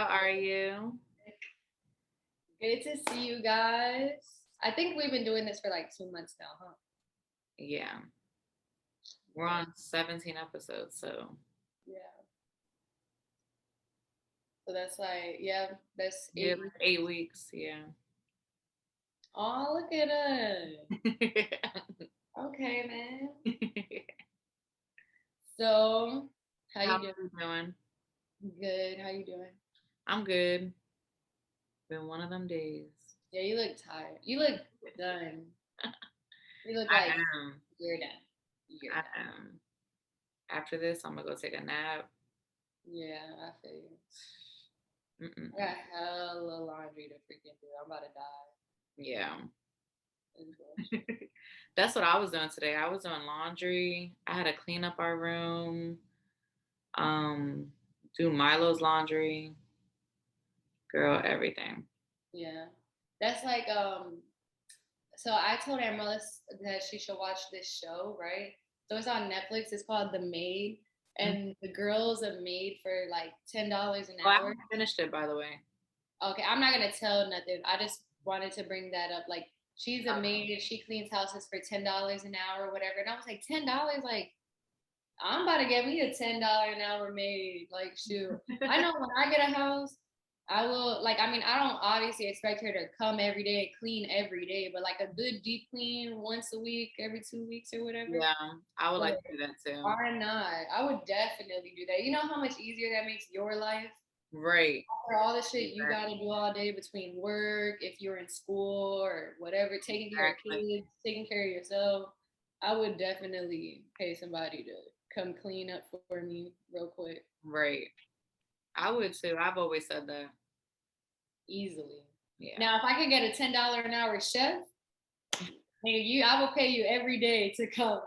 How are you? Good to see you guys. I think we've been doing this for like 2 months now, huh? Yeah, we're Yeah. on 17 episodes, so Yeah. So that's like, yeah, that's yeah, 8 weeks. like 8 weeks. Yeah. Oh, look at us. Okay, man. So, how How you are doing? you doing? Good. How you doing? I'm good. Been one of them days. Yeah, you look tired. You look done. You look I like am. you're done. You're I done. am. After this, I'm gonna go take a nap. Yeah, I feel you. I Mm-mm-mm. got hella laundry to freaking do. I'm about to die. Yeah. It's bullshit. That's what I was doing today. I was doing laundry. I had to clean up our room. Um, do Milo's laundry. Girl, everything. Yeah. That's like so I told Amalis that she should watch this show, right? So it's on Netflix. It's called The Maid, Mhm. and the girl's a maid for like $10 an Oh, I hour. haven't finished it, by the way. Okay, I'm not gonna tell nothing. I just wanted to bring that up. Like she's a Okay. maid. She cleans houses for $10 an hour, or whatever. And I was like, $10? Like I'm about to get me a $10 an hour maid. Like, shoot. I know when I get a house, I will like. I mean, I don't obviously expect her to come every day and clean every day, but like a good deep clean once a week, every 2 weeks or whatever. Yeah, I would But like to do that too. why not? I would definitely do that. You know how much easier that makes your life Right. for all the shit you got to Exactly. do all day between work, if you're in school or whatever, taking care of Exactly. kids, taking care of yourself. I would definitely pay somebody to come clean up for me real quick, Right. I would too. I've always said that. easily. Yeah. Now, if I could get a $10 an hour chef, I will pay you every day to come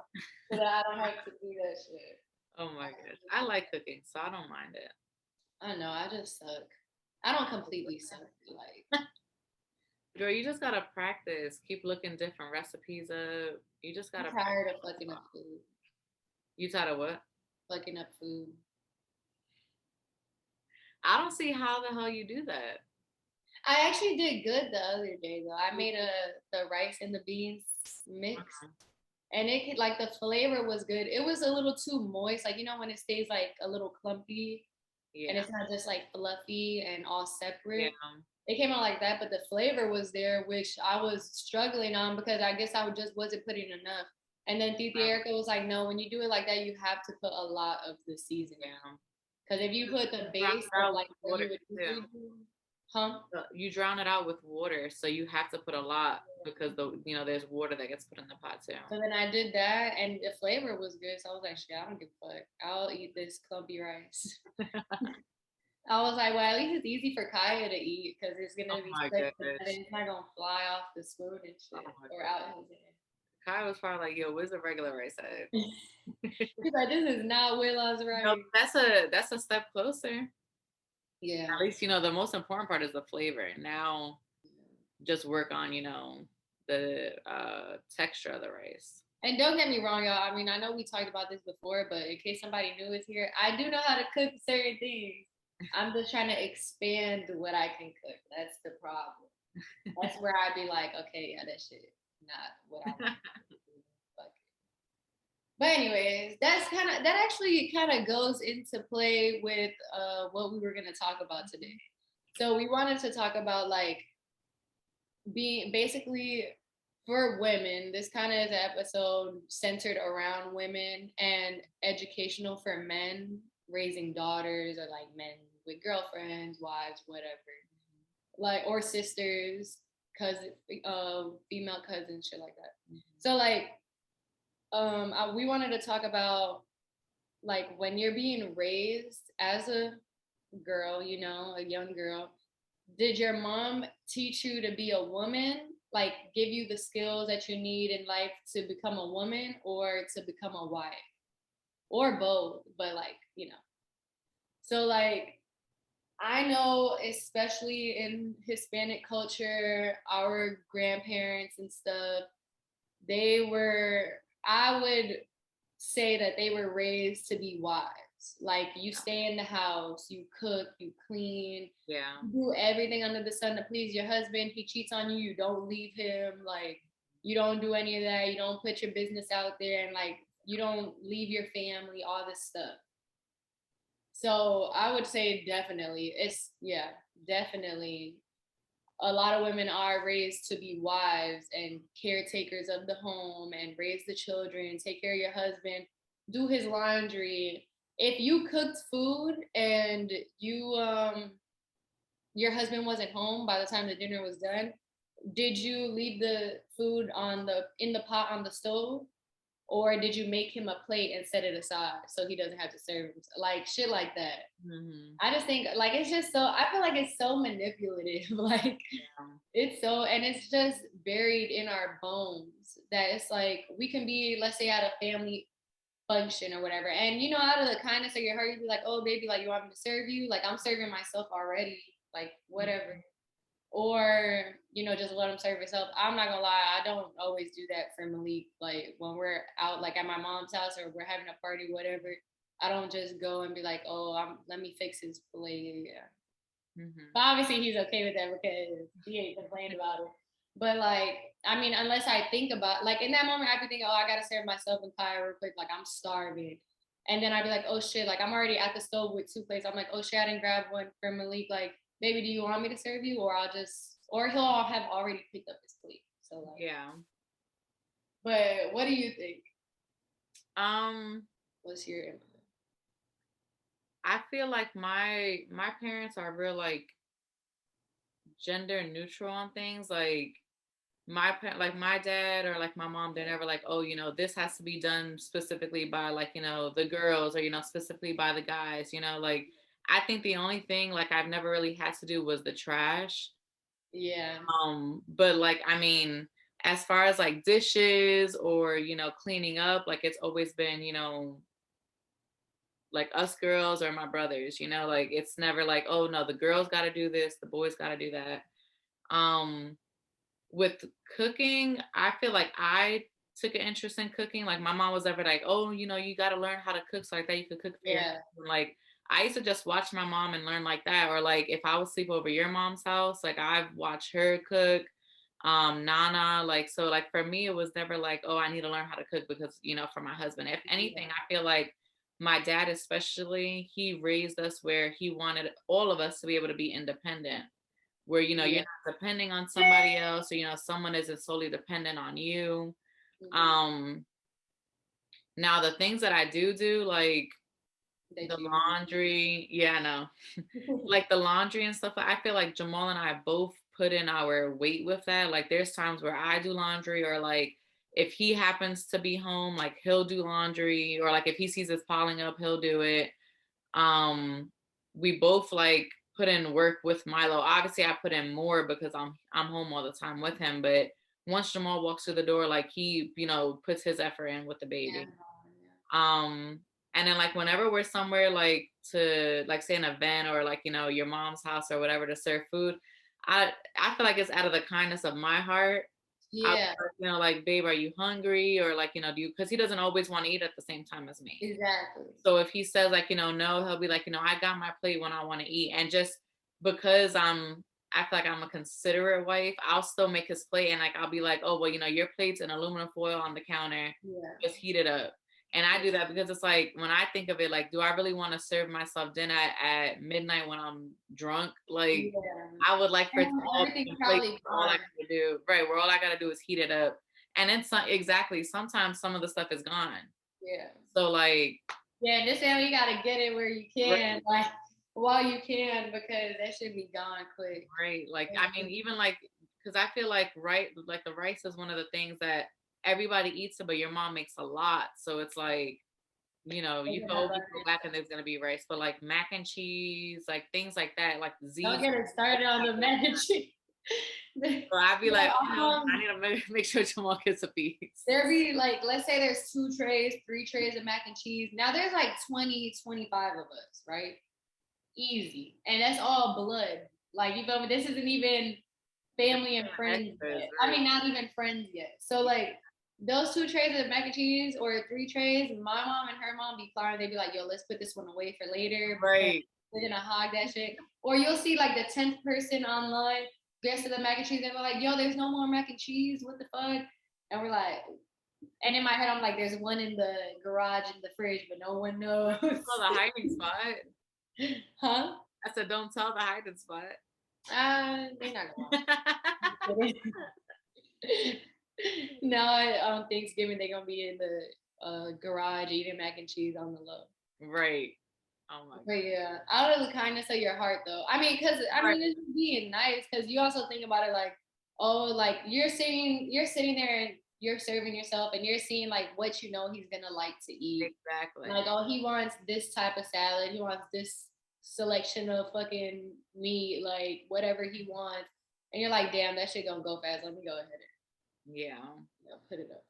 so that I don't have to do that shit. Oh my gosh. I like cooking, so I don't mind it. I know, I just suck. I don't completely suck. Like, Girl, you just gotta practice. Keep looking different recipes up. You just I'm gotta tired of practice. fucking up food. You tired of what? Fucking up food. I don't see how the hell you do that. I actually did good the other day though. I made the rice and the beans mix, Mhm. and it could, like the flavor was good. It was a little too moist, like when it stays like a little clumpy and Yeah. it's not just like fluffy and all Yeah. separate. It came out like that, but the flavor was there, which I was struggling on because I guess just wasn't putting enough. And then Titi Right. Erica was like, "No, when you do it like that, you have to put a lot of the seasoning Yeah. because if you put the Drown base it of out like with what you water would too. usually do, huh?" You drown it out with water, so you have to put a lot because there's water that gets put in the pot too. So then I did that, and the flavor was good. So I was like, "Shit, I don't give a fuck. I'll eat this clumpy rice." I was like, "Well, at least it's easy for Kaya to eat because it's Oh gonna be my stuck together. gosh. It's not gonna fly off the spoon and Oh shit my or goodness. out his hand." Kai was probably like, "Yo, where's the regular rice at?" She's like, "This is not Willa's No, rice." that's a step closer. Yeah. At least the most important part is the flavor. Now, just work on the texture of the rice. And don't get me wrong, y'all. I mean, I know we talked about this before, but in case somebody new is here, I do know how to cook certain things. I'm just trying to expand what I can cook. That's the problem. That's where I'd be like, okay, yeah, that shit not what I want. Fuck it. But anyways, that actually kind of goes into play with what we were gonna talk about today. So we wanted to talk about like being basically for women. This kind of is an episode centered around women and educational for men raising daughters or like men with girlfriends, wives, whatever, like or sisters, cousin, female cousins, shit like that. So like, we wanted to talk about like when you're being raised as a girl, a young girl, did your mom teach you to be a woman? Like give you the skills that you need in life to become a woman or to become a wife? Or both, but like. So like I know especially in Hispanic culture, our grandparents and stuff, they were I would say that they were raised to be wives. Like you stay in the house, you cook, you clean, Yeah. you do everything under the sun to please your husband. He cheats on you, you don't leave him. Like you don't do any of that. You don't put your business out there, and like you don't leave your family, all this stuff. So I would say definitely, it's yeah, definitely. A lot of women are raised to be wives and caretakers of the home and raise the children, take care of your husband, do his laundry. If you cooked food and your husband wasn't home by the time the dinner was done, did you leave the food on the in the pot on the stove? Or did you make him a plate and set it aside so he doesn't have to serve him? Like shit like that. Mm-hmm. I just think like it's just so I feel like it's so manipulative. Like Yeah. it's so and it's just buried in our bones that it's like we can be, let's say, at a family function or whatever. And you know, out of the kindness of your heart, you'd be like, oh baby, like you want me to serve you? Like I'm serving myself already, like whatever. Or, you know, just let them serve yourself. I'm not gonna lie, I don't always do that for Malik. Like when we're out like at my mom's house or we're having a party, whatever, I don't just go and be like, oh, let me fix his plate. Yeah. Mm-hmm. But obviously he's okay with that because he ain't complained about it. But like, I mean, unless I think about like in that moment, I could think, oh, I gotta serve myself and Kaya real quick, like I'm starving. And then I'd be like, oh shit, like I'm already at the stove with two plates. I'm like, oh shit, I didn't grab one for Malik. Like, baby, do you want me to serve you? Or or he'll have already picked up his plate. So like, Yeah. but what do you think? Um, What's your input? I feel like my parents are real like gender neutral on things. Like like my dad or like my mom, they're never like, oh, this has to be done specifically by like, the girls or, specifically by the guys, like I think the only thing like I've never really had to do was the trash. Yeah. But like, I mean, as far as like dishes or, cleaning up, like it's always been, like us girls or my brothers, like it's never like, oh no, the girls got to do this, the boys got to do that. With cooking, I feel like I took an interest in cooking. Like my mom was ever like, oh, you got to learn how to cook so like that you could cook for your Yeah. husband. Like I used to just watch my mom and learn like that. Or like if I would sleep over your mom's house, like I've watched her cook. Nana, like so like for me it was never like, oh, I need to learn how to cook because, for my husband. If anything, I feel like my dad especially, he raised us where he wanted all of us to be able to be independent, where you're not depending on somebody else, or someone isn't solely dependent on you. Um Now the things that I do like the laundry, yeah, no. Like the laundry and stuff, I feel like Jamal and I both put in our weight with that. Like there's times where I do laundry, or like if he happens to be home, like he'll do laundry, or like if he sees it's piling up, he'll do it. um we both like put in work with Milo. Obviously I put in more because I'm home all the time with him, but once Jamal walks through the door, like he puts his effort in with the baby. um and then like whenever we're somewhere like to like say an event or like your mom's house or whatever to serve food, I feel like it's out of the kindness of my heart. Yeah. Like, babe, are you hungry? Or like, do you, because he doesn't always want to eat at the same time as me. Exactly. So if he says like, no, he'll be like, I got my plate when I want to eat. And just because I feel like I'm a considerate wife, I'll still make his plate. And like, I'll be like, oh, well, your plate's in aluminum foil on the counter. Yeah. Just heat it up. And I do that because it's like, when I think of it, like, do I really want to serve myself dinner at midnight when I'm drunk? Like, I would like for it to all be all I gotta do, right? Where all I gotta do is heat it up. And then exactly, sometimes some of the stuff is gone. Yeah. So like, yeah, just say you gotta get it where you can, right. Like while you can, because that should be gone quick. Right. Like, I mean, even like, because I feel like like the rice is one of the things that everybody eats it, but your mom makes a lot. So it's like, you can always go back and there's gonna be rice. But like mac and cheese, like things like that, like don't get it started on the mac and cheese. So I'd be like, I need to make sure Jamal gets a piece. There be like, let's say there's 2 trays, 3 trays of mac and cheese. Now there's like 20, 25 of us, right? Easy. And that's all blood. Like, you feel me? This isn't even family and friends yet. I mean, not even friends yet. So like, those 2 trays of mac and cheese or 3 trays, my mom and her mom be plotting. They be like, "Yo, let's put this one away for later because Right. we're gonna hog that shit." Or you'll see like the 10th person online gets to the mac and cheese. They're like, "Yo, there's no more mac and cheese. What the fuck?" And we're like, and in my head, I'm like, "There's one in the garage in the fridge, but no one knows." Tell the hiding spot. Huh? I said, don't tell the hiding spot. They're not gonna. Now on Thanksgiving they're gonna be in the garage eating mac and cheese on the low. Right. Oh my But yeah, out of the kindness of your heart, though. I mean, because I God. mean, it's being nice. Because you also think about it like, oh, like you're sitting there and you're serving yourself, and you're seeing like what you know he's gonna like to eat. Exactly. Like, oh, he wants this type of salad. He wants this selection of fucking meat, like whatever he wants. And you're like, damn, that shit gonna go fast. Let me go ahead and Yeah. put it up.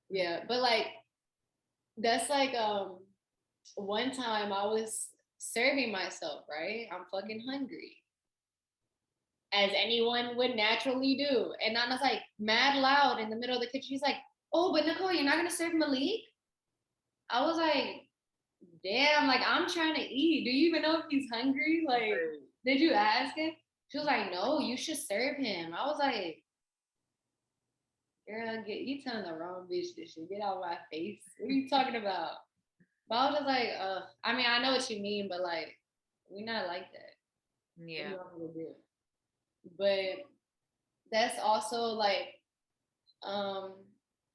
Yeah, but like that's like one time I was serving myself, right? I'm fucking hungry. As anyone would naturally do. And I was like mad loud in the middle of the kitchen. He's like, "Oh, but Nicole, you're not gonna serve Malik?" I was like, damn, like I'm trying to eat. Do you even know if he's hungry? Like, did you ask him? She was like, "No, you should serve him." I was like, girl, you telling the wrong bitch this shit. Get out of my face. What are you talking about? But I was just like, I mean, I know what you mean, but like, we're not like that. What do Yeah. you want me to do? But that's also like, um,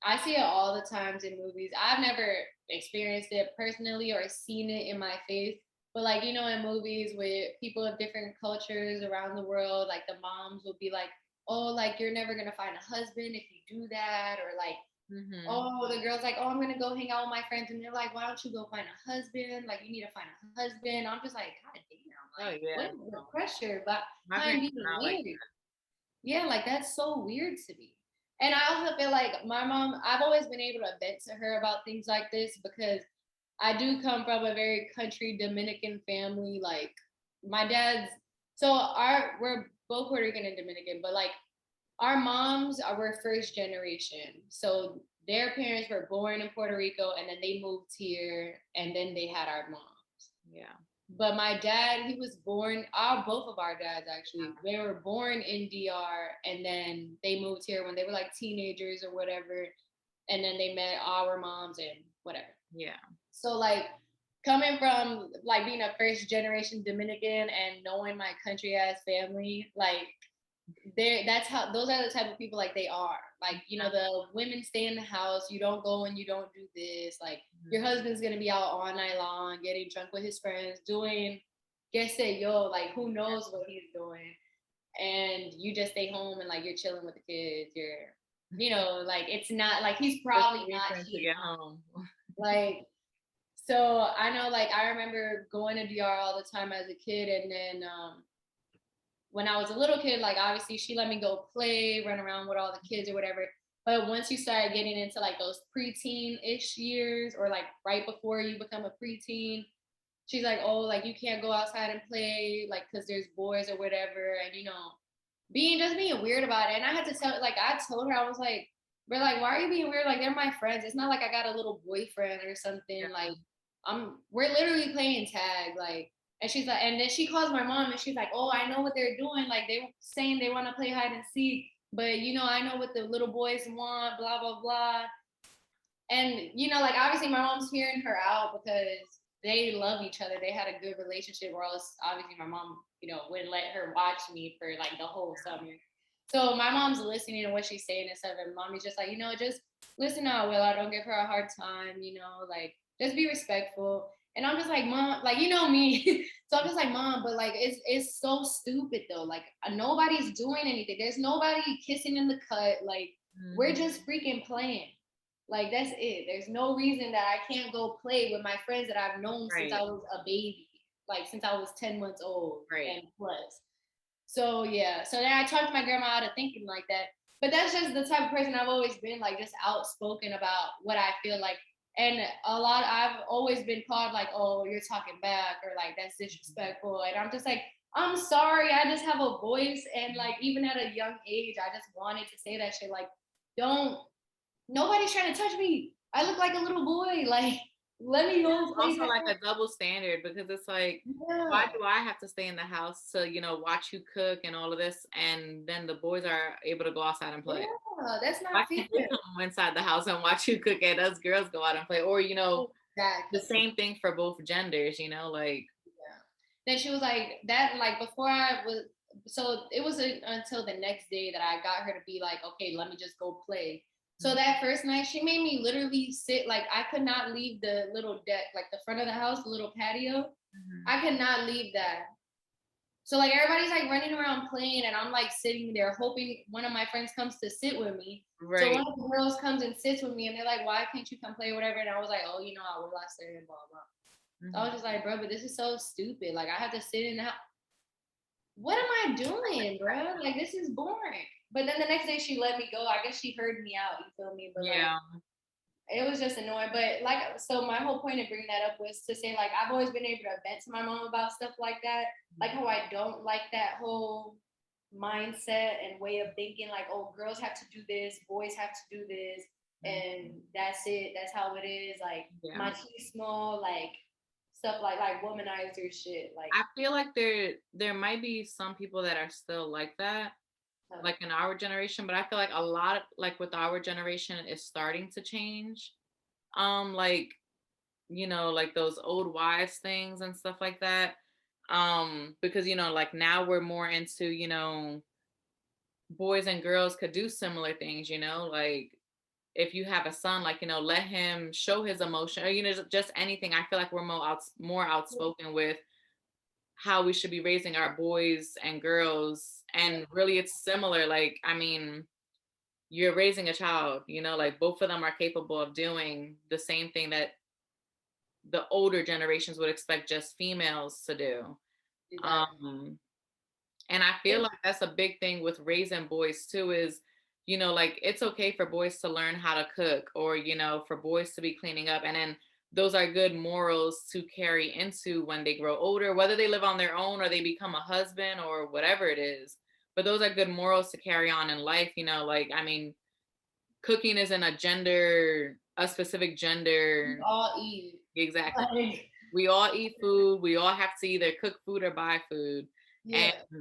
I see it all the times in movies. I've never experienced it personally or seen it in my face. But like, you know, in movies with people of different cultures around the world, like the moms will be like, "Oh, like you're never gonna find a husband if you do that," or like, Mm-hmm. oh, the girl's like, "Oh, I'm gonna go hang out with my friends," and they're like, "Why don't you go find a husband? Like, you need to find a husband." I'm just like, God damn, Oh like, yeah. what is the pressure? But My I'm parents being are not like weird. Yeah, like that's so weird to me. And I also feel like my mom, I've always been able to vent to her about things like this because I do come from a very country Dominican family. Like my dad's, so we're both Puerto Rican and Dominican, but like our moms were first generation. So their parents were born in Puerto Rico and then they moved here and then they had our mom. that. Yeah. But my dad, he was born, both of our dads actually, they were born in DR and then they moved here when they were like teenagers or whatever. And then they met our moms and whatever. Yeah. So like coming from like being a first generation Dominican and knowing my country as family, like that's how those are the type of people like they are. Like, you know, the women stay in the house, you don't go and you don't do this. Like your husband's gonna be out all night long, getting drunk with his friends, doing que sé yo, like who knows what he's doing. And you just stay home and like you're chilling with the kids, you're you know, like it's not like he's probably not to get home. like so I know like I remember going to DR all the time as a kid and then when I was a little kid, like obviously she let me go play, run around with all the kids or whatever. But once you start getting into like those preteen-ish years or like right before you become a preteen, she's like, oh, like you can't go outside and play, like because there's boys or whatever, and you know, being weird about it. And I had to tell, like I told her, I was like, we're like, why are you being weird? Like they're my friends. It's not like I got a little boyfriend or something. Yeah. Like we're literally playing tag, like. And she's like, and then she calls my mom and she's like, oh, I know what they're doing. Like they saying they want to play hide and seek, but you know, I know what the little boys want, blah, blah, blah. And, you know, like obviously my mom's hearing her out because they love each other. They had a good relationship, or else obviously my mom, you know, wouldn't let her watch me for like the whole summer. So my mom's listening to what she's saying and stuff, and mommy's just like, you know, just listen out, Will. I don't give her a hard time, you know, like just be respectful. And I'm just like, mom, like you know me. So I'm just like, mom, but like it's so stupid though. Like nobody's doing anything. There's nobody kissing in the cut. Like we're just freaking playing. Like that's it. There's no reason that I can't go play with my friends that I've known since I was a baby, like since I was 10 months old and plus. So yeah. So then I talked my grandma out of thinking like that. But that's just the type of person I've always been, like just outspoken about what I feel like. And I've always been called like, oh, you're talking back or like that's disrespectful. And I'm just like, I'm sorry, I just have a voice. And like even at a young age, I just wanted to say that shit. Like, don't Nobody's trying to touch me. I look like a little boy. Like, let me go play Also that. like a double standard because it's like, why Yeah. do I have to stay in the house to, watch you cook and all of this, and then the boys are able to go outside and play? Yeah, that's Why not can't they fair. come inside the house and watch you cook and us girls go out and play? Or, the Exactly. same thing for both genders, like Yeah. Then she was like that. Like before I was, so it was until the next day that I got her to be like, okay, let me just go play. So Mhm, that first night, she made me literally sit. Like I could not leave the little deck, like the front of the house, the little patio. mhm. I could not leave that. So like everybody's like running around playing, and I'm like sitting there hoping one of my friends comes to sit with me. So one Right. of the girls comes and sits with me, and they're like, "Why can't you come play or whatever?" And I was like, "Oh, I was last there and blah blah." So I was Mhm. just like, "Bro, but this is so stupid. Like I have to sit in the house. What am I doing, bro? Like this is boring." But then the next day she let me go. I guess she heard me out. You feel me? But like Yeah. it was just annoying. But like, so my whole point of bringing that up was to say, like, I've always been able to vent to my mom about stuff like that. Like, how I don't like that whole mindset and way of thinking, like, oh, girls have to do this, boys have to do this, and Mhm. that's it. That's how it is. Like, Yeah. machismo, like, stuff like womanizer shit. Like, I feel like there might be some people that are still like that, like in our generation, but I feel like a lot of, like with our generation is starting to change. Like, like those old wives things and stuff like that. Because like now we're more into, boys and girls could do similar things, like if you have a son, like, let him show his emotion or, just anything. I feel like we're more outspoken with how we should be raising our boys and girls. yeah, And really it's similar. Like, I mean, you're raising a child, like both of them are capable of doing the same thing that the older generations would expect just females to do. exactly. Um, and I feel like that's a big thing with raising boys too is, like it's okay for boys to learn how to cook or, for boys to be cleaning up. And then those are good morals to carry into when they grow older, whether they live on their own or they become a husband or whatever it is. But those are good morals to carry on in life, like, I mean, cooking isn't a specific We gender. all eat. Exactly. Like, We all eat food. We all have to either cook food or buy food. And yeah,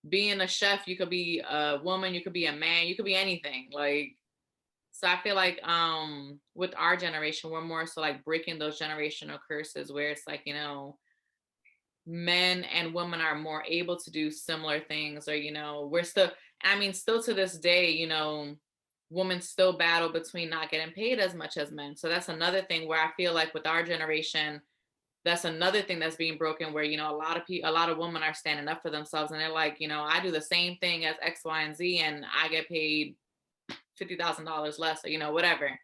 being a chef, you could be a woman, you could be a man, you could be anything. Like, so I feel like with our generation, we're more so like breaking those generational curses where it's like, men and women are more able to do similar things, or, we're still, I mean, still to this day, women still battle between not getting paid as much as men. So that's another thing where I feel like with our generation, that's another thing that's being broken where, a lot of people, a lot of women are standing up for themselves and they're like, I do the same thing as X, Y, and Z and I get paid $50,000 less or, whatever.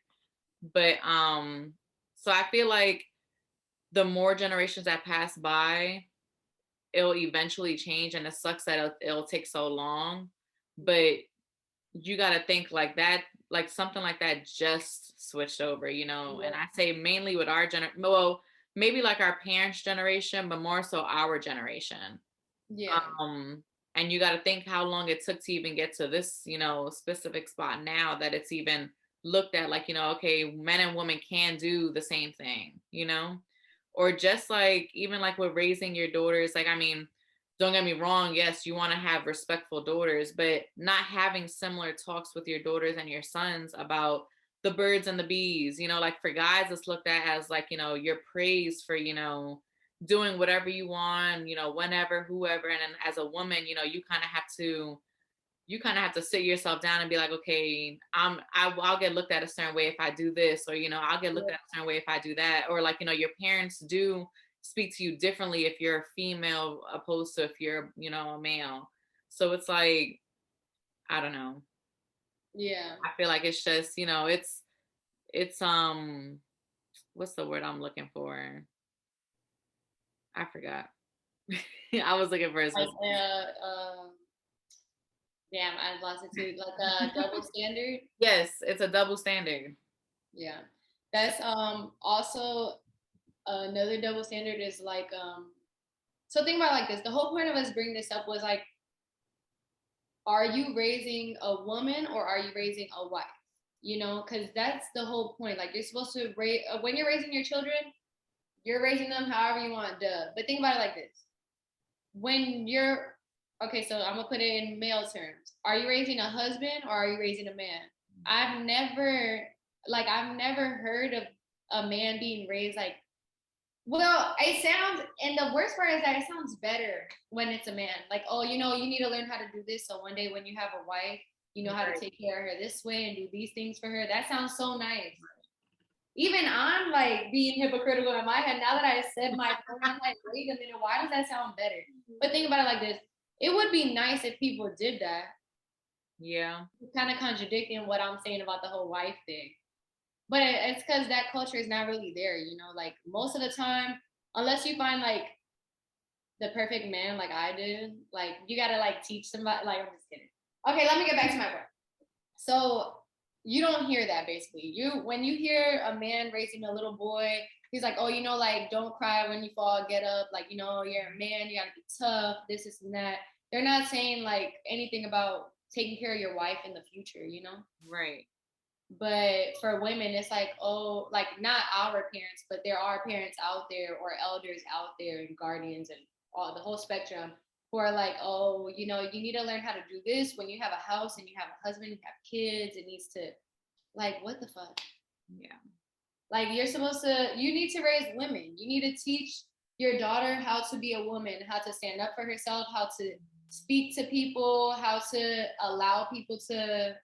But so I feel like the more generations that pass by, it'll eventually change, and it sucks that it'll take so long. But you got to think like that, like something like that just switched over, and yeah, I say mainly with our well, maybe like our parents generation, but more so our generation. yeah, um and you got to think how long it took to even get to this, specific spot now that it's even looked at like, okay, men and women can do the same thing, or just like even like with raising your daughters, like, I mean, don't get me wrong, yes, you want to have respectful daughters, but not having similar talks with your daughters and your sons about the birds and the bees, like for guys it's looked at as like, you're praised for, doing whatever you want, whenever, whoever. And then as a woman, you kind of have to sit yourself down and be like, okay, I'll get looked at a certain way if I do this, or I'll get looked yeah, at a certain way if I do that, or like, your parents do speak to you differently if you're a female opposed to if you're, a male. So it's like, I don't know. yeah. I feel like it's just, it's what's the word I'm looking for? I forgot. I was looking for a Like, specific. damn, I lost it too. Like a double standard. Yes, it's a double standard. Yeah, that's also another double standard is like so think about it like this. The whole point of us bringing this up was like, are you raising a woman or are you raising a wife? because that's the whole point. Like, you're supposed to raise, when you're raising your children, you're raising them however you want, duh. But think about it like this. When you're, okay, so I'm gonna put it in male terms. Are you raising a husband or are you raising a man? I've never, I've never heard of a man being raised like, well, it sounds, and the worst part is that it sounds better when it's a man. Like, oh, you need to learn how to do this. So one day when you have a wife, you know how to Right. take care of her this way and do these things for her. That sounds so nice. Even I'm like being hypocritical in my head. Now that I said my point, I'm like, wait a minute, why does that sound better? But think about it like this. It would be nice if people did that. Yeah. It's kind of contradicting what I'm saying about the whole wife thing. But it's because that culture is not really there, like most of the time, unless you find like the perfect man like I did, like you gotta like teach somebody. Like, I'm just kidding. Okay, let me get back to my point. So you don't hear that basically. When you hear a man raising a little boy, he's like, oh, like don't cry when you fall, get up. Like, you're a man, you gotta be tough, this and that. They're not saying like anything about taking care of your wife in the future. Right. But for women, it's like, oh, like not our parents, but there are parents out there or elders out there and guardians and all the whole spectrum who are like, oh, you need to learn how to do this when you have a house and you have a husband, you have kids. It needs to, like, what the fuck? Yeah. Like, you need to raise women. You need to teach your daughter how to be a woman, how to stand up for herself, how to speak to people, how to allow people to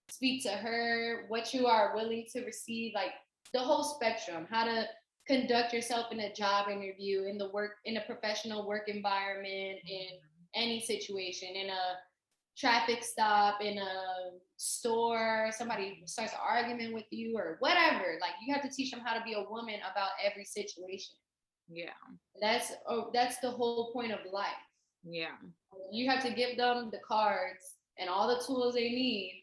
speak to her, what you are willing to receive, like the whole spectrum, how to conduct yourself in a job interview, in a professional work environment, in any situation, in a traffic stop, in a store, somebody starts an argument with you or whatever. Like, you have to teach them how to be a woman about every situation. Yeah. That's the whole point of life. Yeah. You have to give them the cards and all the tools they need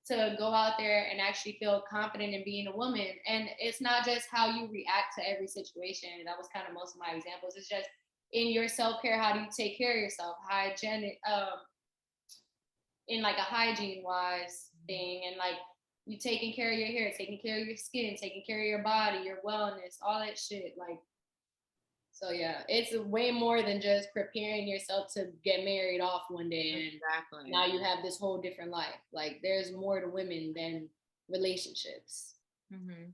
to go out there and actually feel confident in being a woman. And it's not just how you react to every situation. That was kind of most of my examples. It's just in your self-care, how do you take care of yourself? Hygienic, in like a hygiene wise thing, and like you taking care of your hair, taking care of your skin, taking care of your body, your wellness, all that shit. Like, so yeah, it's way more than just preparing yourself to get married off one day and Exactly. now you have this whole different life. Like, there's more to women than relationships. Mm-hmm.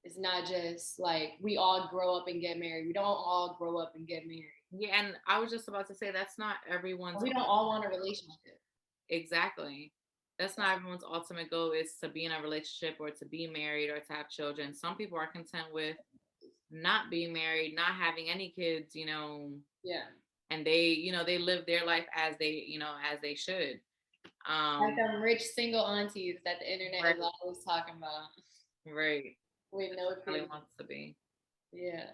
It's not just like we all grow up and get married. We don't all grow up and get married. Yeah, and I was just about to say that's not everyone's. We don't all want a relationship. Exactly. That's not everyone's ultimate goal is to be in a relationship or to be married or to have children. Some people are content with not being married, not having any kids, Yeah. and they live their life as they should. Like them rich single aunties that the internet Right. is always talking about. Right. With no Really kids. wants to be. Yeah.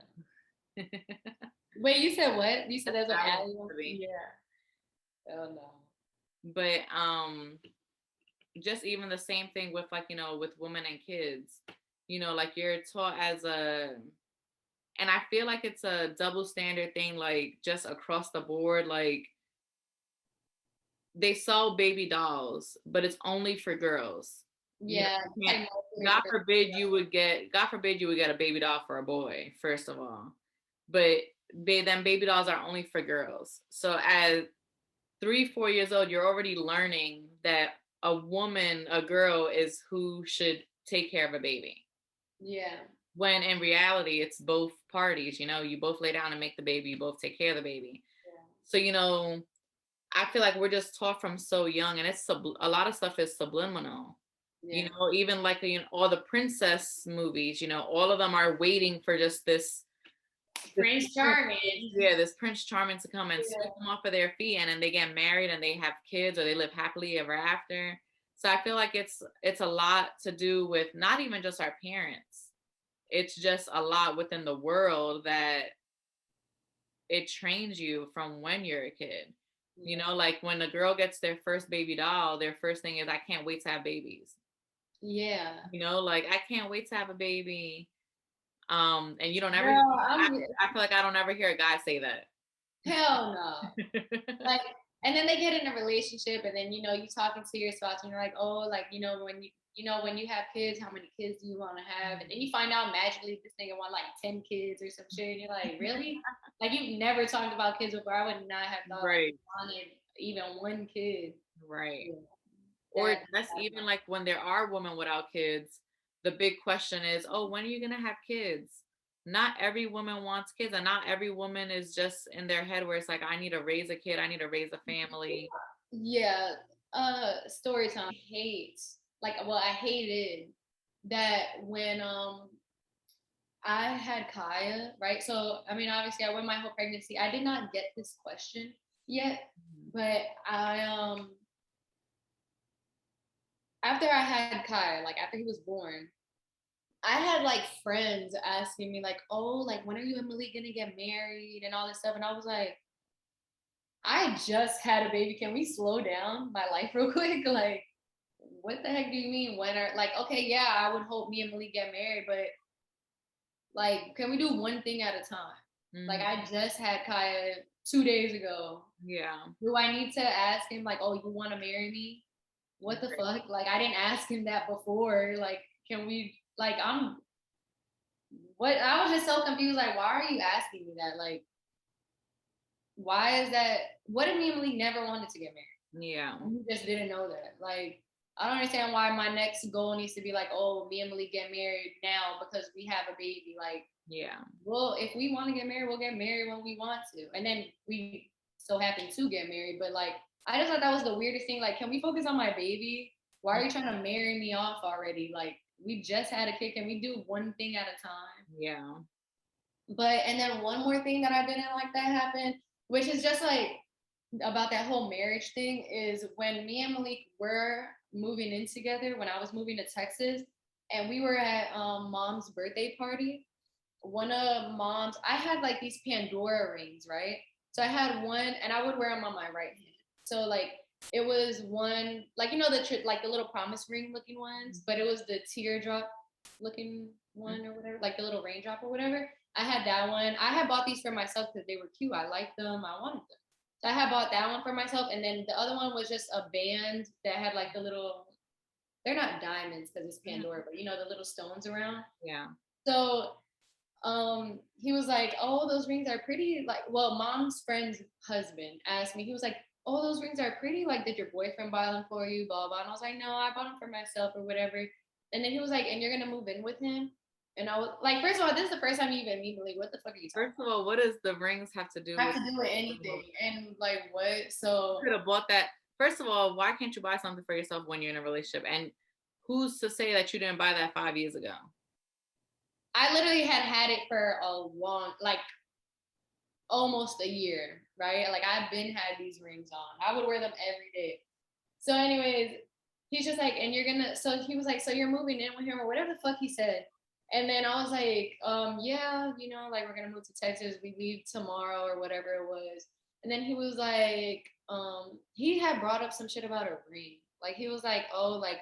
Wait, you said what? You said that's what Allie Allie wants to be. Yeah. Oh no. But just even the same thing with with women and kids, like you're taught and I feel like it's a double standard thing, like just across the board. Like they sell baby dolls, but it's only for girls. Yeah. God forbid you would get a baby doll for a boy, first of all. But then baby dolls are only for girls. So at 3-4 years old, you're already learning that a girl is who should take care of a baby. Yeah. When in reality, it's both parties, you both lay down and make the baby, you both take care of the baby. Yeah. So, I feel like we're just taught from so young, and it's a lot of stuff is subliminal. Yeah. Even like all the princess movies, all of them are waiting for just this Prince Charming. Yeah, this Prince Charming to come and sweep them off of their feet, and then they get married and they have kids or they live happily ever after. So I feel like it's a lot to do with not even just our parents. It's just a lot within the world that it trains you from when you're a kid. Like when a girl gets their first baby doll, their first thing is, I can't wait to have babies. Yeah. Like I can't wait to have a baby. And you don't ever, Girl, I feel like I don't ever hear a guy say that. Hell no. Like, And then they get in a relationship, and then you talking to your spouse, and you're like, oh, like when you have kids, how many kids do you want to have? And then you find out magically this nigga want like 10 kids or some shit, and you're like, really? Like you've never talked about kids before. I would not have thought like Right. you wanted even one kid. Right. Yeah, Or that's even like when there are women without kids, the big question is, oh, when are you gonna have kids? Not every woman wants kids, and not every woman is just in their head where it's like, I need to raise a kid, I need to raise a family. yeah. Story time. I hated that when I had Kaya, right? So I mean, obviously, I went my whole pregnancy. I did not get this question yet, but after I had Kaya, like after he was born, I had like friends asking me like, "Oh, like when are you and Malik gonna get married and all this stuff?" And I was like, "I just had a baby. Can we slow down my life real quick? Like, what the heck do you mean? When are like, okay, yeah, I would hope me and Malik get married, but like, can we do one thing at a time?" Like, Mhm. I just had Kaya 2 days ago. Yeah. Do I need to ask him like, "Oh, you want to marry me?" What the fuck? Like, I didn't ask him that before. Like, can we? Like, what? I was just so confused. Like, why are you asking me that? Like, why is that? What if me and Malik never wanted to get married? Yeah. You just didn't know that. Like, I don't understand why my next goal needs to be like, oh, me and Malik get married now because we have a baby. Like, Yeah. well, if we want to get married, we'll get married when we want to. And then we so happen to get married. But like, I just thought that was the weirdest thing. Like, can we focus on my baby? Why are you trying to marry me off already? Like, we just had a kid. Can we do one thing at a time? Yeah. But and then one more thing that I didn't like that happened, which is just like about that whole marriage thing, is when me and Malik were moving in together, when I was moving to Texas, and we were at mom's birthday party. One of mom's, I had like these Pandora rings, right? So I had one, and I would wear them on my right hand. So like it was one, like like the little promise ring looking ones, but it was the teardrop looking one or whatever, like the little raindrop or whatever. I had that one. I had bought these for myself because they were cute. I liked them. I wanted them. So I had bought that one for myself, and then the other one was just a band that had like the little. They're not diamonds because it's Pandora, but the little stones around. Yeah. So he was like, oh, those rings are pretty. Like, well, mom's friend's husband asked me. He was like, oh, those rings are pretty. Like, did your boyfriend buy them for you? Blah blah. And I was like, no, I bought them for myself or whatever. And then he was like, and you're gonna move in with him? And I was like, first of all, this is the first time you even meet me. Like, what the fuck are you talking First of all, what does the rings have to do about? with Have to do with anything. And like, what? So you could have bought that? First of all, why can't you buy something for yourself when you're in a relationship? And who's to say that you didn't buy that 5 years ago? I literally had it for a long, like almost a year, right? Like I've been had these rings on. I would wear them every day. So, anyways, he's just like, and you're gonna. So he was like, so you're moving in with him or whatever the fuck he said. And then I was like, yeah, like we're gonna move to Texas. We leave tomorrow or whatever it was. And then he was like, he had brought up some shit about a ring. Like he was like, oh, like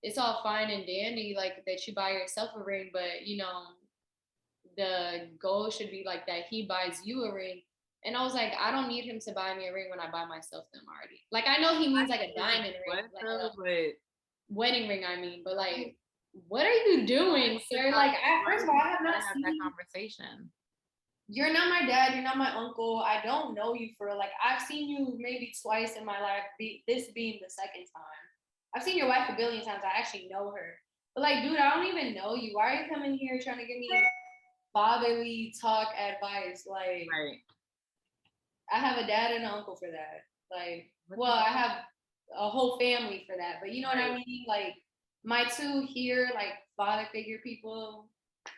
it's all fine and dandy, like that you buy yourself a ring, but the goal should be like that he buys you a ring. And I was like, I don't need him to buy me a ring when I buy myself them already. Like I know he means like a diamond ring, like a wedding ring, I mean, but like, what are you doing, sir? Like, first of all, I have not seen that conversation. You're not my dad. You're not my uncle. I don't know you for like I've seen you maybe twice in my life. This being the second time. I've seen your wife a billion times. I actually know her. But like, dude, I don't even know you. Why are you coming here trying to give me fatherly talk advice? Like, right. I have a dad and an uncle for that. Like, well, I have a whole family for that. But you know what I mean? Like, my two here, like father figure people,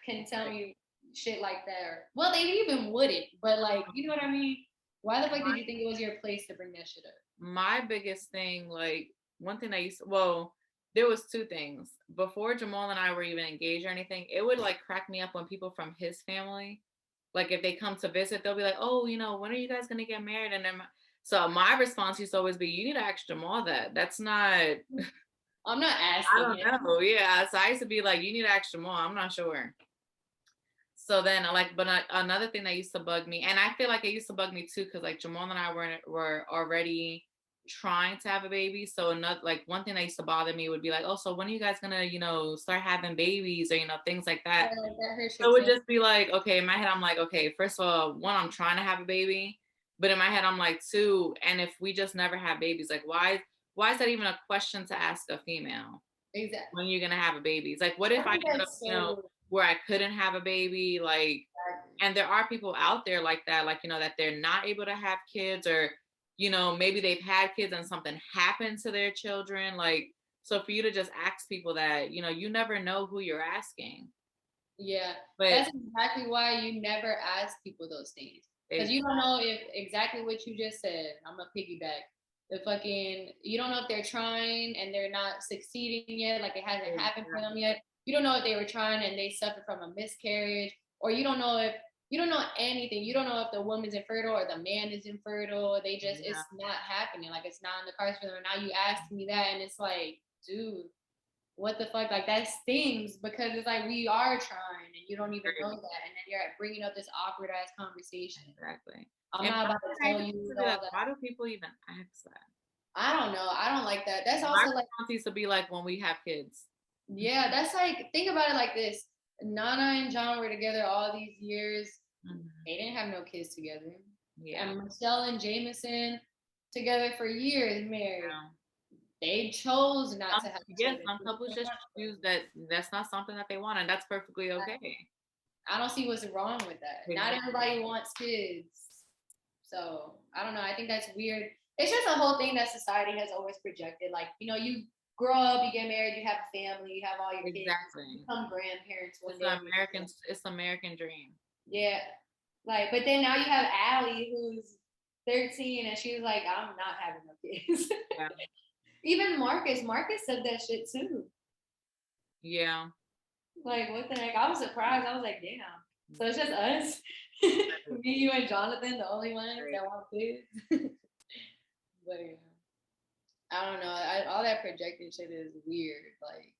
can tell me shit like that. Well, they even wouldn't. But like, you know what I mean? Why the fuck did you think it was your place to bring that shit up? My biggest thing, like one thing I used to, well, there was two things. Before Jamal and I were even engaged or anything, it would like crack me up when people from his family, like if they come to visit, they'll be like, oh, when are you guys gonna get married? And then so my response used to always be, you need to ask Jamal that. That's not I'm not asking. I don't know. Yeah. So I used to be like, you need to ask Jamal. I'm not sure. So So then like, but another thing that used to bug me, and I feel like it used to bug me too, because like Jamal and I were already trying to have a baby. So another, like, one thing that used to bother me would be like, oh, so when are you guys gonna, start having babies, or things like Yeah, that. that hurts So your it would feelings. just be like, okay, in my head, I'm like, okay, first of all, one, I'm trying to have a baby, but in my head, I'm like, two, and if we just never have babies, like, why is that even a question to ask a female Exactly. when you're gonna have a baby? It's like, what if I I think ended up, that's so where I couldn't have a baby, like, exactly. and there are people out there like that, like, that they're not able to have kids, or, maybe they've had kids and something happened to their children. Like, so for you to just ask people that, you never know who you're asking. Yeah, But that's exactly why you never ask people those things. Because they, you don't know if exactly what you just said. I'm a piggyback. You don't know if they're trying and they're not succeeding yet, like it hasn't happened for them yet. You don't know if they were trying and they suffered from a miscarriage, or you don't know anything. You don't know if the woman's infertile or the man is infertile. yeah, It's not happening. Like it's not in the cards for them. And now you ask me that, and it's like, dude, what the fuck? Like that stings because it's like we are trying and you don't even know that, and then you're bringing up this awkward ass conversation. exactly. I'm And not about to I tell just you used to be all like, that. why do people even ask that? I don't know. I don't like that. That's My also like, response used to be like, when we have kids. yeah, that's like, think about it like this. Nana and John were together all these years. Mhm. They didn't have no kids together. Yeah. And Michelle and Jameson together for years, married. Yeah. They chose not to have Yes, children. some couples just choose that that's not something that they want, and that's perfectly okay. I don't see what's wrong with that. Not Exactly. everybody wants kids. So I don't know. I think that's weird. It's just a whole thing that society has always projected. Like, you grow up, you get married, you have a family, you have all your kids, you Exactly. become grandparents one It's day. It's American dream. Yeah. Like, but then now you have Allie who's 13 and she's like, I'm not having no kids. Yeah. Even Marcus said that shit too. Yeah. Like, what the heck? I was surprised. I was like, damn. So it's just us, me, you, and Jonathan, the only ones that want kids. But yeah, I don't know. All that projected shit is weird. Like,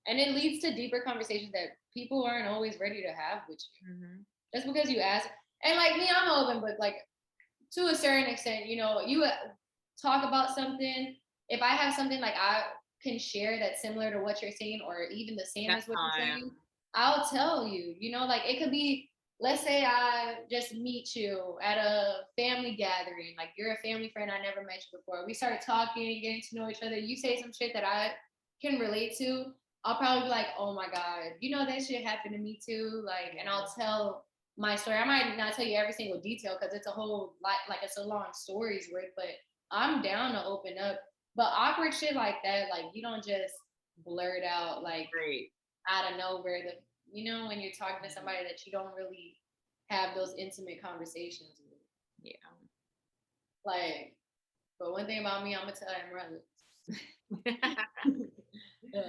and it leads to deeper conversations that people aren't always ready to have with you. Mm-hmm. Just because you ask, and like me, I'm open, but like to a certain extent, you talk about something. If I have something like I can share that's similar to what you're saying, or even the same That's as what how you're I saying, am. I'll tell you. Like it could be. Let's say I just meet you at a family gathering. Like you're a family friend, I never met you before. We start talking, getting to know each other. You say some shit that I can relate to. I'll probably be like, oh my God, that shit happened to me too. Like, and I'll tell my story. I might not tell you every single detail because it's a whole lot, like it's a long story's worth, but I'm down to open up. But awkward shit like that, like you don't just blurt out like Great. out of nowhere when you're talking to somebody that you don't really have those intimate conversations with. Yeah. Like, but one thing about me, I'm gonna tell him no. But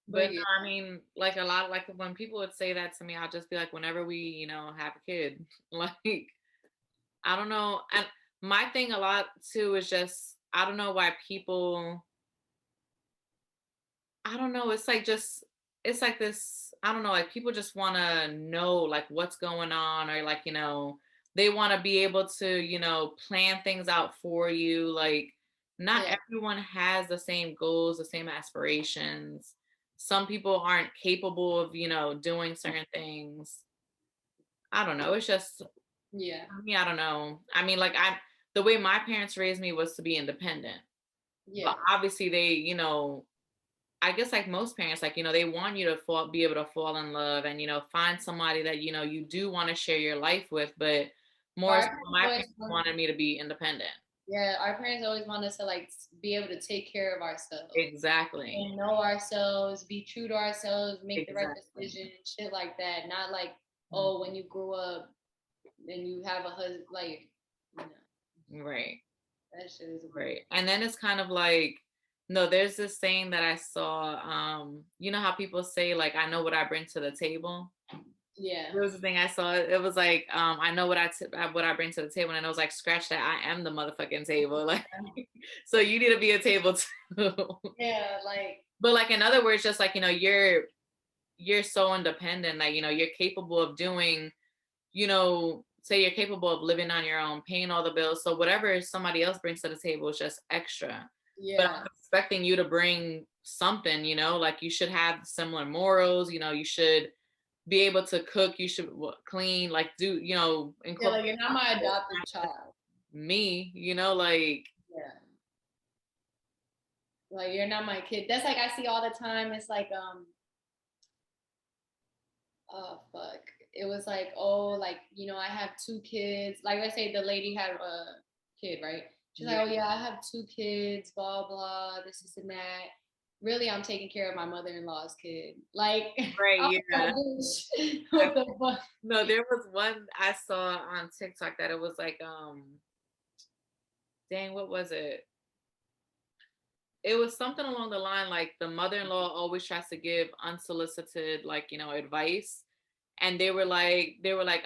But yeah, no, I mean, like a lot, like when people would say that to me, I'll just be like, whenever we, have a kid, like, I don't know. And my thing a lot too is just, I don't know why people, I don't know. It's like this, I don't know, like people just want to know like what's going on, or like, they want to be able to, plan things out for you. Like, not yeah, everyone has the same goals, the same aspirations. Some people aren't capable of, doing certain things. I don't know. It's just, yeah, me, I don't know. I mean, like, the way my parents raised me was to be independent. yeah, But obviously they, I guess like most parents, like, they want you to be able to fall in love and, find somebody that, you do want to share your life with. But more so, our parents my always parents wanted me to be independent. yeah, our parents always want us to like be able to take care of ourselves Exactly. and know ourselves, be true to ourselves, make the right Exactly. decision, shit like that. Not like, Mm. oh, when you grow up and you have a husband, like, you know, Right. that shit is weird. Right. And then it's kind of like, no, there's this saying that I saw, you know how people say, like, I know what I bring to the table. Yeah. There was the thing I saw. It was like, I know what I bring to the table, and it was like, scratch that. I am the motherfucking table. Like, so you need to be a table too. Yeah, like, But like in other words, just like, you're so independent that, you're capable of doing, say you're capable of living on your own, paying all the bills. So whatever somebody else brings to the table is just extra. But Yeah. I'm expecting you to bring something, like you should have similar morals, you should be able to cook, you should clean, like do, Yeah, like incorporate you're not my adopted child. me, like Yeah. Like you're not my kid. That's like I see all the time. It's like oh fuck. It was like, oh, like, I have two kids. Like let's say the lady had a kid, right? She's like, yeah, oh yeah, I have two kids, blah blah, this and that. Really, I'm taking care of my mother-in-law's kid. Like, right, I'm yeah. like, bitch, what the fuck? No, there was one I saw on TikTok that it was like, dang, what was it? It was something along the line like the mother-in-law always tries to give unsolicited, like, advice. And they were like,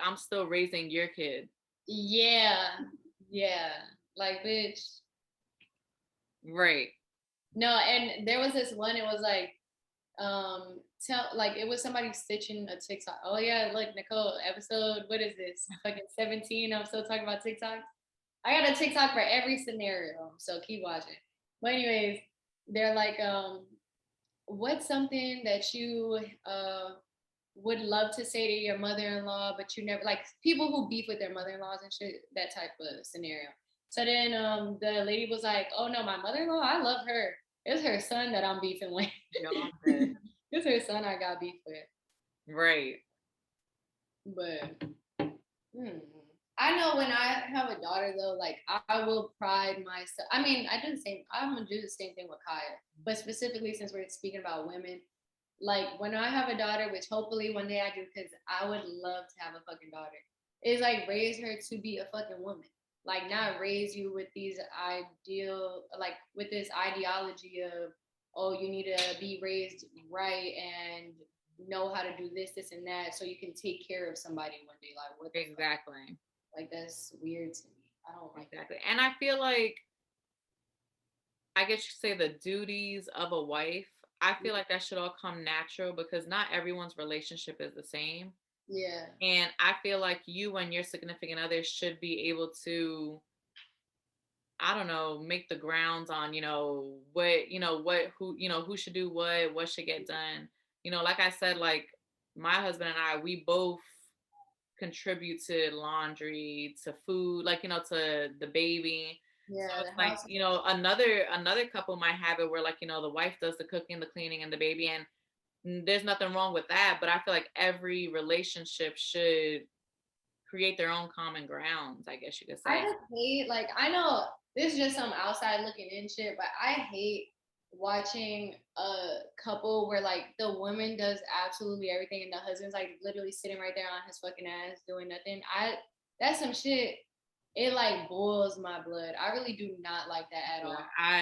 I'm still raising your kid. Yeah, yeah. Like, bitch. Right. No, and there was this one, it was like, tell like it was somebody stitching a TikTok. Oh yeah, look, Nicole, episode, what is this? Fucking 17. I'm still talking about TikTok. I got a TikTok for every scenario, so keep watching. But anyways, they're like, what's something that you would love to say to your mother-in-law, but you never, like people who beef with their mother-in-laws and shit, that type of scenario. So then the lady was like, oh no, my mother-in-law, I love her. It's her son that I'm beefing with. Yo, I'm dead. It's her son I got beef with. Right. But I know when I have a daughter though, like I will pride myself. I mean, I do the same. I'm gonna do the same thing with Kaya, but specifically since we're speaking about women, like when I have a daughter, which hopefully one day I do, because I would love to have a fucking daughter. Is like raise her to be a fucking woman. Like not raise you with these ideal, like with this ideology of, oh, you need to be raised right and know how to do this, this, and that, so you can take care of somebody one day. Like what the fuck? Exactly. Like that's weird to me. I don't like Exactly. And I feel like, I guess you say, the duties of a wife, I feel that. like that should all come natural because not everyone's relationship is the same. Yeah. And I feel like you and your significant other should be able to, I don't know, make the grounds on, who should do what should get done. Like I said, like my husband and I, we both contribute to laundry, to food, like, to the baby. So Yeah, it's the like, house. another couple might have it where, like, the wife does the cooking, the cleaning, and the baby. And there's nothing wrong with that. But I feel like every relationship should create their own common grounds, I guess you could I say. just hate, like, I know this is just some outside looking in shit, but I hate watching a couple where like the woman does absolutely everything and the husband's like literally sitting right there on his fucking ass doing nothing. That's some shit. It like boils my blood. I really do not like that at all.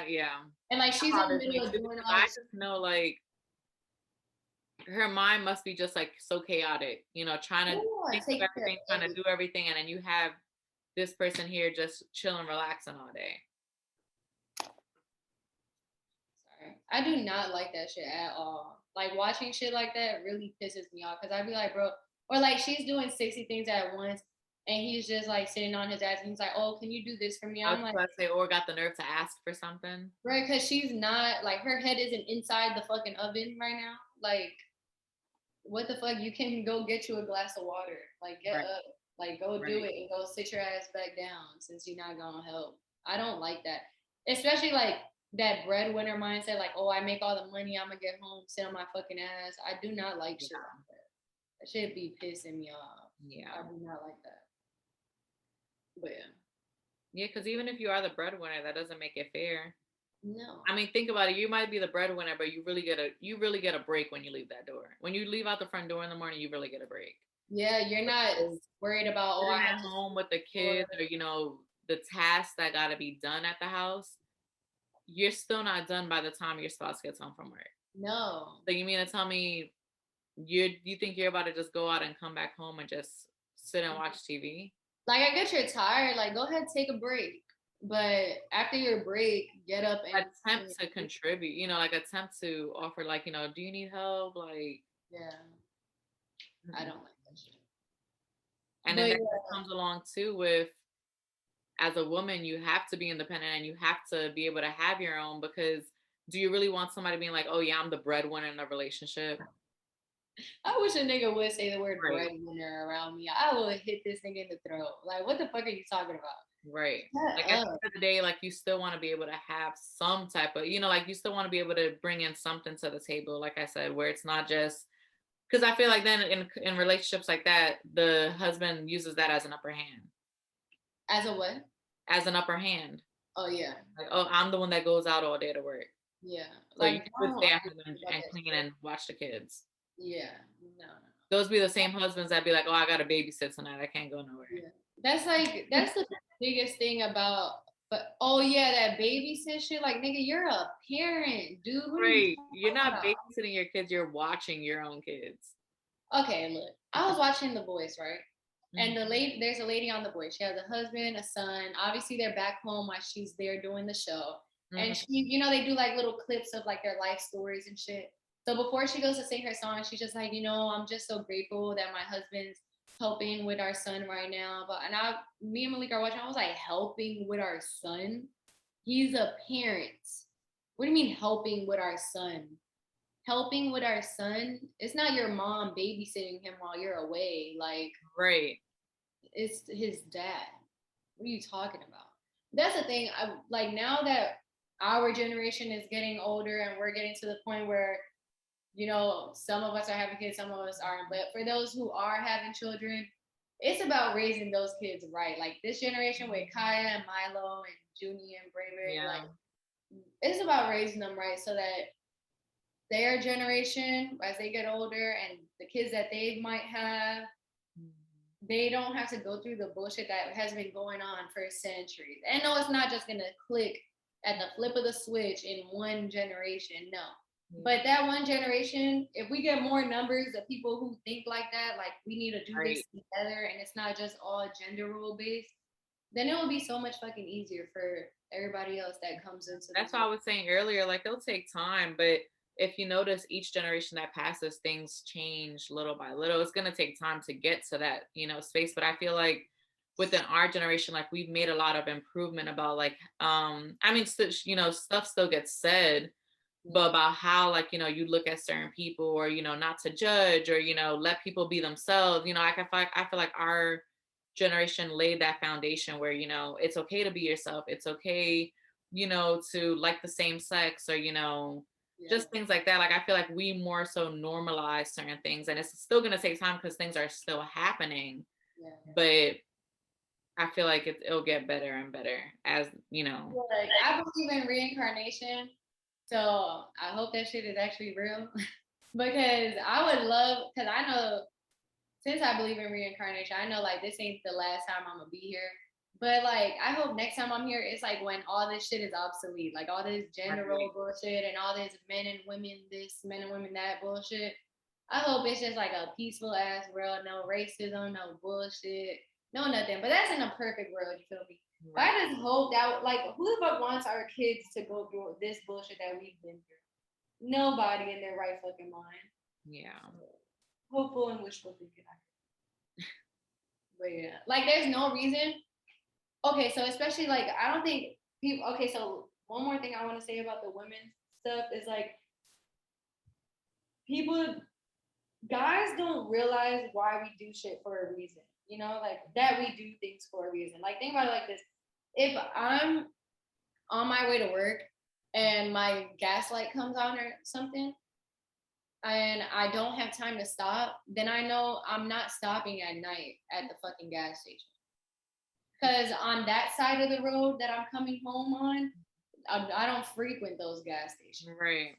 Yeah. And like That she's in the bothers me middle of too doing because all I this. just know, like, her mind must be just like so chaotic, trying to Yeah, think of taking care of everything, trying to everything. do everything, and then you have this person here just chilling, relaxing all day. Sorry. I do not like that shit at all. Like watching shit like that really pisses me off because I'd be like, bro, or like she's doing 60 things at once and he's just like sitting on his ass and he's like, oh, can you do this for me? I was I'm like, about to say, or got the nerve to ask for something. right, because she's not like her head isn't inside the fucking oven right now. Like, what the fuck? You can go get you a glass of water. Like, get Right. up. Like, go do Right. it and go sit your ass back down since you're not gonna help. I don't like that. Especially like that breadwinner mindset, like, oh, I make all the money, I'm gonna get home, sit on my fucking ass. I do not like shit Yeah. like that. That should be pissing me off. Yeah. I do not like that. But yeah. Yeah, because even if you are the breadwinner, that doesn't make it fair. No. I mean, think about it. You might be the breadwinner, but you really get a break when you leave that door. When you leave out the front door in the morning, you really get a break. Yeah, you're not worried about, oh, I Sitting have at to home with the or kids, or the tasks that got to be done at the house, you're still not done by the time your spouse gets home from work. no. So you mean to tell me you think you're about to just go out and come back home and just sit and watch TV? Like I get you're tired, like go ahead, take a break. But after your break, get up and Attempt to contribute, like attempt to offer, like, do you need help? Like, Yeah, I Mhm. don't like that shit. And then But that comes along too with, as a woman, you have to be independent and you have to be able to have your own, because do you really want somebody being like, oh yeah, I'm the breadwinner in the relationship? I wish a nigga would say the word Right. breadwinner around me. I will hit this nigga in the throat. Like, what the fuck are you talking about? Right. Shut Like at the up. end of the day, like you still want to be able to have some type of, like you still want to be able to bring in something to the table, like I said, where it's not just, because I feel like then in relationships like that, the husband uses that as an upper hand. As a what? As an upper hand. Oh yeah, Like, oh, I'm the one that goes out all day to work. yeah. So you Like I would don't stay at home understand about and that clean shit. and watch the kids. Yeah, no, no, no. Those be the same husbands that be like, oh, I gotta babysit tonight. I can't go nowhere. Yeah. That's the biggest thing about. But oh yeah, that babysit shit. Like nigga, you're a parent, dude. What are you Right. You're talking not about? babysitting your kids, you're watching your own kids. Okay, look. I was watching The Boys, right? And Mhm. there's a lady on The Boys. She has a husband, a son. Obviously, they're back home while she's there doing the show. And Mhm. they do like little clips of like their life stories and shit. So before she goes to sing her song, she's just like, I'm just so grateful that my husband's helping with our son right now. But me and Malik are watching. I was like, helping with our son? He's a parent. What do you mean helping with our son? Helping with our son, it's not your mom babysitting him while you're away. Like, Right. it's his dad. What are you talking about? That's the thing. I like now that our generation is getting older and we're getting to the point where, some of us are having kids, some of us aren't. But for those who are having children, it's about raising those kids right. Like this generation with Kaya and Milo and Junie and Braver, like Yeah. it's about raising them right so that their generation, as they get older, and the kids that they might have, they don't have to go through the bullshit that has been going on for centuries. And no, it's not just gonna click at the flip of the switch in one generation. No. But that one generation, if we get more numbers of people who think like that, like we need to do this Right. together and it's not just all gender role based, then it will be so much fucking easier for everybody else that comes into That's this what I world. was saying earlier. Like it'll take time, but if you notice each generation that passes, things change little by little. It's gonna take time to get to that, space. But I feel like within our generation, like we've made a lot of improvement about like, I mean, stuff still gets said, but about how like, you look at certain people, or, not to judge, or, let people be themselves. Like I feel like our generation laid that foundation where, it's okay to be yourself. It's okay, to like the same sex, or, Yeah. just things like that. Like I feel like we more so normalize certain things, and it's still gonna take time because things are still happening. Yeah. But I feel like it'll get better and better as, Like I believe in reincarnation, so I hope that shit is actually real. Because I would love, because I know since I believe in reincarnation, I know like this ain't the last time I'm gonna be here. But like I hope next time I'm here, it's like when all this shit is obsolete, like all this gender Right. role bullshit and all this men and women this, men and women that bullshit. I hope it's just like a peaceful ass world, no racism, no bullshit, no nothing. But that's in a perfect world, you feel me? But Right. I just hope that like who the fuck wants our kids to go through this bullshit that we've been through? Nobody in their right fucking mind. Yeah. Hopeful and wishful thinking. But yeah, like there's no reason. Okay, so especially like I don't think people. Okay, so one more thing I want to say about the women stuff is like people, guys don't realize why we do shit for a reason. Like that we do things for a reason. Like think about it like this: if I'm on my way to work and my gas light comes on or something, and I don't have time to stop, then I know I'm not stopping at night at the fucking gas station. Because on that side of the road that I'm coming home on, I don't frequent those gas stations. Right.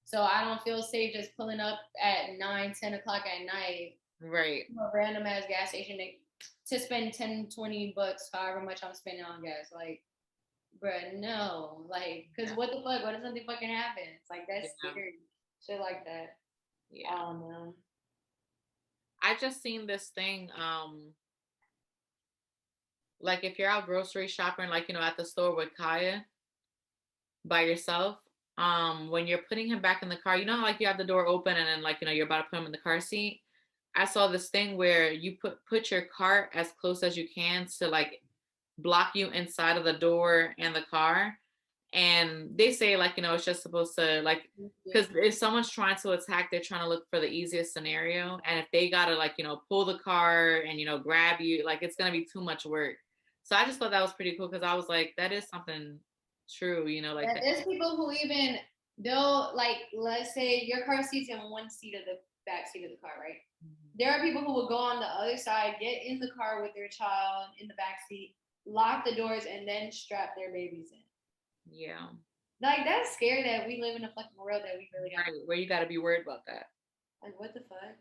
So I don't feel safe just pulling up at 9, 10 o'clock at night Right. to a random ass gas station to spend 10, $20, however much I'm spending on gas. Like, bruh, no. Like, because Yeah. what the fuck? What if something fucking happens? Like, that's Yeah. scary. Shit like that. I Yeah. don't know. I just seen this thing, like if you're out grocery shopping, like, at the store with Kaya by yourself, when you're putting him back in the car, you know how like you have the door open and then like you're about to put him in the car seat. I saw this thing where you put your cart as close as you can to like block you inside of the door and the car. And they say like it's just supposed to like, Yeah. because if someone's trying to attack, they're trying to look for the easiest scenario, and if they gotta like pull the car and grab you, like it's gonna be too much work. So I just thought that was pretty cool, because I was like, that is something true, like Yeah, that. there's people who even they'll like, let's say your car seat's in one seat of the back seat of the car, right? Mhm. There are people who will go on the other side, get in the car with their child in the back seat, lock the doors, and then strap their babies in. Yeah. Like that's scary that we live in a fucking world that we really got. Right, where you got to be worried about that. Like what the fuck?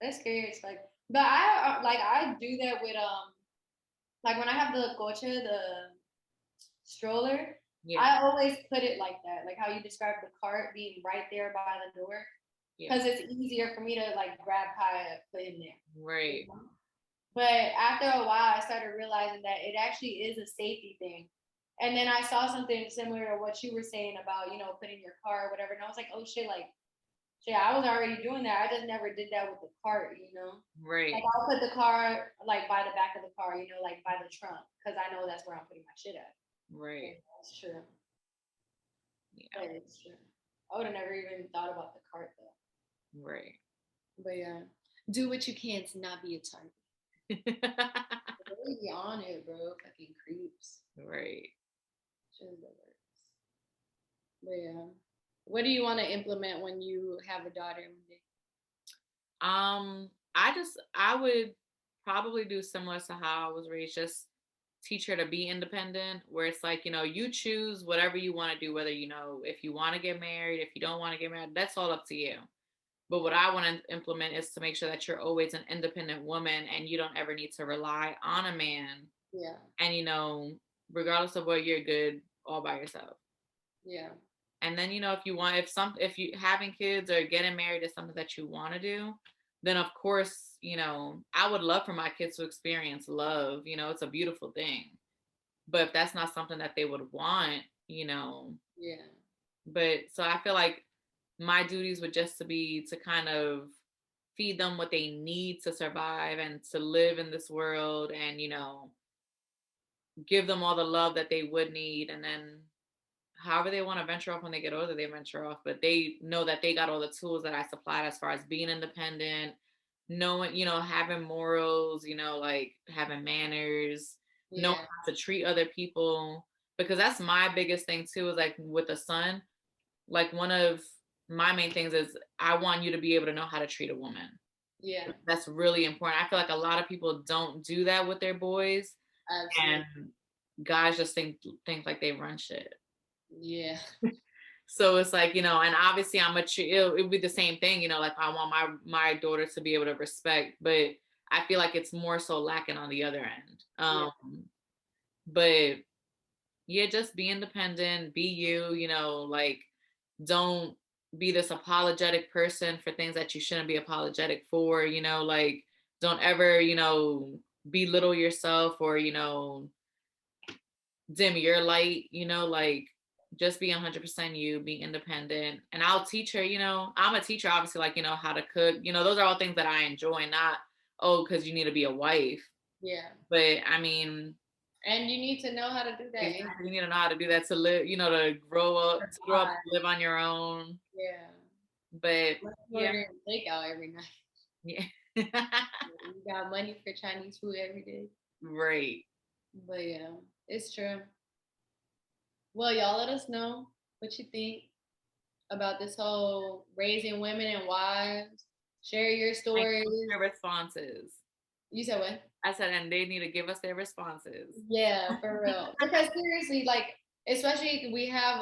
That's scary. It's like, but I do that with like when I have the coche, the stroller, Yeah. I always put it like that, like how you described the cart being right there by the door, Yeah. because it's easier for me to like grab Kaya, put him there. Right. But after a while, I started realizing that it actually is a safety thing. And then I saw something similar to what you were saying about, putting your car or whatever. And I was like, oh shit, like, shit, I was already doing that. I just never did that with the cart. Like Right. I'll put the car like by the back of the car, like by the trunk, because I know that's where I'm putting my shit at. Right. And that's true. Yeah. But it's true. I would have never even thought about the cart though. Right. But yeah, do what you can to not be a target. Really be on it, bro. Fucking creeps. Right. Just the worst. But yeah, what do you want to implement when you have a daughter one day? I would probably do similar to how I was raised, just teach her to be independent, where it's like, you choose whatever you want to do, whether, if you want to get married, if you don't want to get married, that's all up to you. But what I want to implement is to make sure that you're always an independent woman and you don't ever need to rely on a man. Yeah. And, regardless of what, you're good all by yourself. Yeah. And then, if you having kids or getting married is something that you want to do, then of course, I would love for my kids to experience love. It's a beautiful thing. But if that's not something that they would want, Yeah. but so I feel like my duties would just to be to kind of feed them what they need to survive and to live in this world, and give them all the love that they would need, and then however they want to venture off when they get older, they venture off, but they know that they got all the tools that I supplied as far as being independent, knowing, having morals, like having manners, knowing Yeah. how to treat other people. Because that's my biggest thing too, is like with a son, like one of my main things is I want you to be able to know how to treat a woman. Yeah. That's really important. I feel like a lot of people don't do that with their boys, Absolutely. and guys just think like they run shit. Yeah. So it's like, and obviously it'll be the same thing, like I want my daughter to be able to respect, but I feel like it's more so lacking on the other end. Yeah. But yeah, just be independent, be you, like don't be this apologetic person for things that you shouldn't be apologetic for, like don't ever, belittle yourself or, dim your light, like just be 100% you, be independent. And I'll teach her, I'm a teacher, obviously, like, how to cook, those are all things that I enjoy, not, oh, because you need to be a wife. Yeah. But I mean, And you need to know how to do that. exactly, you need to know how to do that to live, to grow up, live on your own. Yeah. But Let's yeah, order takeout every night. yeah. You got money for Chinese food every day. Right. But yeah, it's true. Well, y'all let us know what you think about this whole raising women and wives. Share your And stories. their responses. You said what? I said, and they need to give us their responses. Yeah, for real. Because seriously, like, especially we have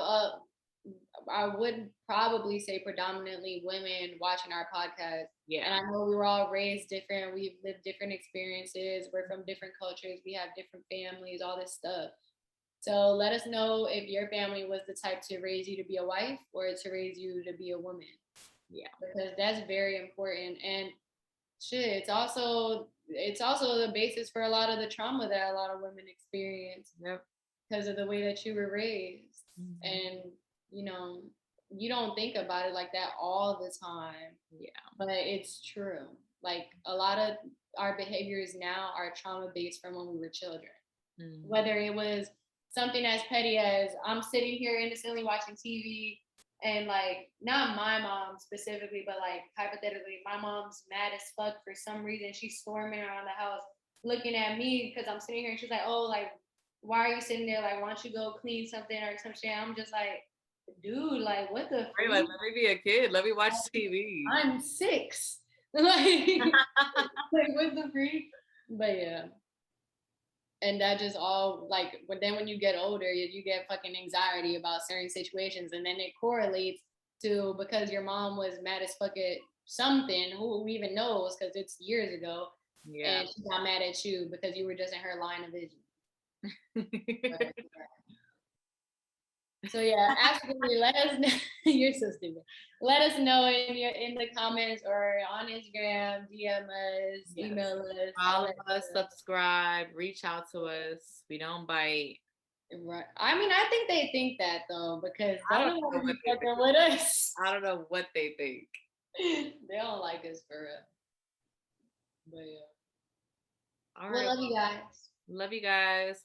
I would probably say predominantly women watching our podcast. Yeah. And I know we were all raised different. We've lived different experiences. We're from different cultures. We have different families, all this stuff. So let us know if your family was the type to raise you to be a wife or to raise you to be a woman. Yeah. Because that's very important. And shit, it's also the basis for a lot of the trauma that a lot of women experience. Yep. Because of the way that you were raised. Mm-hmm. And you know, you don't think about it like that all the time, Yeah. but it's true. Like a lot of our behaviors now are trauma based from when we were children. Mm. Whether it was something as petty as I'm sitting here innocently watching TV and like not my mom specifically, but like hypothetically, my mom's mad as fuck for some reason. She's storming around the house looking at me because I'm sitting here and she's like, oh, like, why are you sitting there? Like, why don't you go clean something or some shit? I'm just like, dude, like, what the Right, freak? like, let me be a kid. Let me watch TV. I'm 6. Like, like, what the freak? But yeah. And that just all like when you get older you get fucking anxiety about certain situations, and then it correlates to because your mom was mad as fuck at something, who even knows because it's years ago, Yeah. and she got mad at you because you were just in her line of vision. Right. So yeah, absolutely. Let us know. You're so stupid. Let us know in the comments or on Instagram, DM us, Yes. email us, all Follow that us, stuff. subscribe, reach out to us. We don't bite. Right. I mean, I think they think that though, because I they don't don't know want to what be they think. fucking with us. I don't know what they think. They don't like us for real. But yeah. All Well, right. love you guys. Love you guys.